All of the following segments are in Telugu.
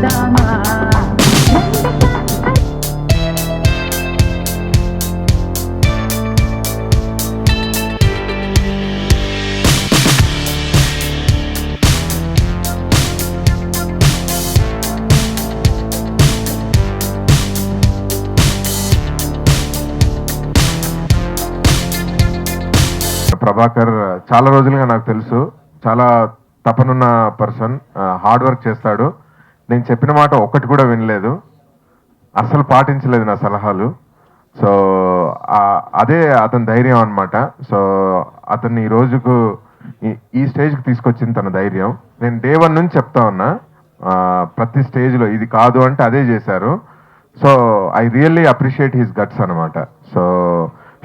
చేద్దామా ప్రభాకర్ చాలా రోజులుగా నాకు తెలుసు, చాలా తపనున్న పర్సన్, హార్డ్ వర్క్ చేస్తాడు. నేను చెప్పిన మాట ఒక్కటి కూడా వినలేదు, అస్సలు పాటించలేదు నా సలహాలు. సో అదే అతని ధైర్యం అన్నమాట. సో అతన్ని ఈ రోజుకు ఈ స్టేజ్కి తీసుకొచ్చింది తన ధైర్యం. నేను డే 1 నుంచి చెప్తా ఉన్నా, ప్రతి స్టేజ్లో ఇది కాదు అంటే అదే చేశారు. So I really appreciate his guts అనమాట. సో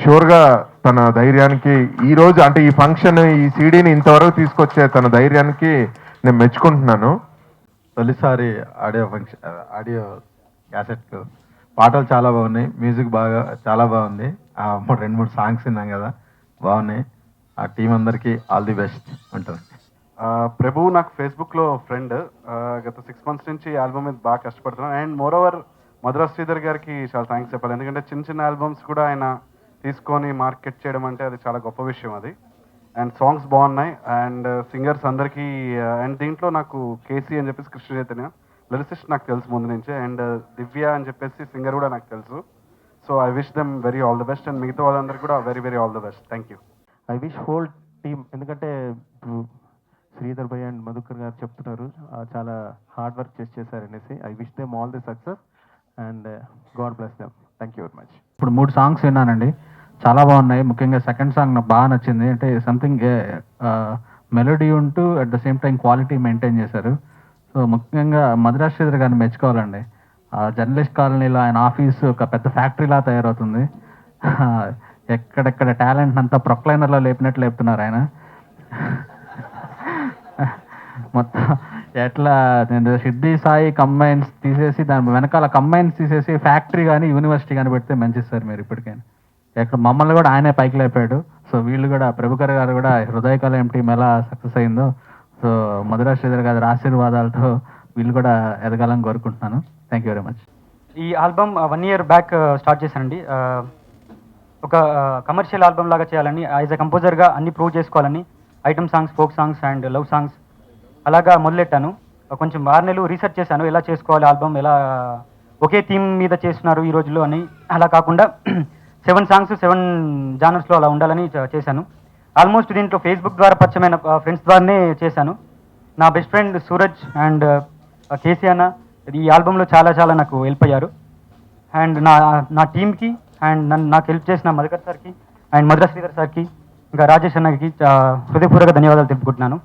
షూర్గా తన ధైర్యానికి ఈ రోజు అంటే ఈ ఫంక్షన్, ఈ సీడీని ఇంతవరకు తీసుకొచ్చే తన ధైర్యానికి నేను మెచ్చుకుంటున్నాను. తొలిసారి ఆడియో క్యాసెట్ పాటలు చాలా బాగున్నాయి, మ్యూజిక్ చాలా బాగుంది. 2-3 సాంగ్స్ విన్నాం కదా, బాగున్నాయి. ఆ టీం అందరికీ ఆల్ ది బెస్ట్ అంటారు. ప్రభు నాకు ఫేస్బుక్లో ఫ్రెండ్, గత 6 months నుంచి ఆల్బమ్ మీద బాగా కష్టపడుతున్నాను. అండ్ మోర్ ఓవర్ మధుర శ్రీధర్ గారికి చాలా థ్యాంక్స్ చెప్పాలి. ఎందుకంటే చిన్న చిన్న ఆల్బమ్స్ కూడా ఆయన తీసుకొని మార్కెట్ చేయడం అంటే అది చాలా గొప్ప విషయం అది. అండ్ సాంగ్స్ బాగున్నాయి అండ్ సింగర్స్ అందరికీ. అండ్ దీంట్లో నాకు కేసీ అని చెప్పేసి కృష్ణ చైతన్య లిరిసిస్ట్ నాకు తెలుసు ముందు నుంచే, అండ్ దివ్య అని చెప్పేసి సింగర్ కూడా నాకు తెలుసు. So I wish them very all the best. And మిగతా వాళ్ళందరికీ కూడా very very all the best. Thank you. I wish whole team, ఎందుకంటే శ్రీధర్ భయ్య అండ్ మధుకర్ గారు చెప్తున్నారు చాలా హార్డ్ వర్క్ చేశారనేసి. I wish them all the success and God bless them. Thank you very much. ఇప్పుడు 3 సాంగ్స్ విన్నానండి, చాలా బాగున్నాయి. ముఖ్యంగా సెకండ్ సాంగ్ నాకు బాగా నచ్చింది. అంటే సంథింగ్ మెలోడీ ఉంటూ at the same time quality maintain చేశారు. సో ముఖ్యంగా మధురా శ్రీధర్ గారిని మెచ్చుకోవాలండి. జర్నలిస్ట్ కాలనీలో ఆయన ఆఫీస్ ఒక పెద్ద ఫ్యాక్టరీలా తయారవుతుంది. ఎక్కడెక్కడ టాలెంట్ అంతా ప్రొక్లైనర్లో లేపినట్లు లేపుతున్నారు ఆయన. మొత్తం ఎట్లా సిద్ధి సాయి కంబైన్స్ తీసేసి దాని వెనకాల కంబైన్స్ తీసేసి ఫ్యాక్టరీ కానీ యూనివర్సిటీ కానీ పెడితే మంచిది సార్. మీరు ఇప్పటికైనా ఎక్కడ మమ్మల్ని కూడా ఆయనే పైకి లేపాడు. సో వీళ్ళు కూడా ప్రభాకర్ గారు కూడా హృదయకళ టీం ఎలా సక్సెస్ అయిందో, సో మధురా శ్రీధర్ గారి ఆశీర్వాదాలతో వీళ్ళు కూడా ఎదగాలని కోరుకుంటున్నాను. Thank you very much. ఈ ఆల్బమ్ 1 year బ్యాక్ స్టార్ట్ చేశానండి. ఒక కమర్షియల్ ఆల్బమ్ లాగా చేయాలని, యాజ్ ఎ కంపోజర్గా అన్ని ప్రూవ్ చేసుకోవాలని, item songs, folk songs and love songs అలాగా మొదలెట్టాను. కొంచెం 6 నెలలు రీసెర్చ్ చేశాను, ఎలా చేసుకోవాలి ఆల్బమ్, ఎలా ఒకే థీమ్ మీద చేస్తున్నారు ఈ రోజుల్లో అని. అలా కాకుండా 7 songs 7 జానర్స్లో అలా ఉండాలని చేశాను. ఆల్మోస్ట్ దీంట్లో ఫేస్బుక్ ద్వారా పరిచయమైన ఫ్రెండ్స్ ద్వారానే చేశాను. నా best friend Suraj and KC అన్న ఈ ఆల్బంలో చాలా చాలా నాకు హెల్ప్ అయ్యారు. అండ్ నా టీమ్కి అండ్ నాకు హెల్ప్ చేసిన మధుకర్ సార్కి అండ్ మధుర శ్రీధర్ సార్కి ఇంకా రాజేష్ అన్నకి హృదయపూర్వక ధన్యవాదాలు తెలుపుకుంటున్నాను.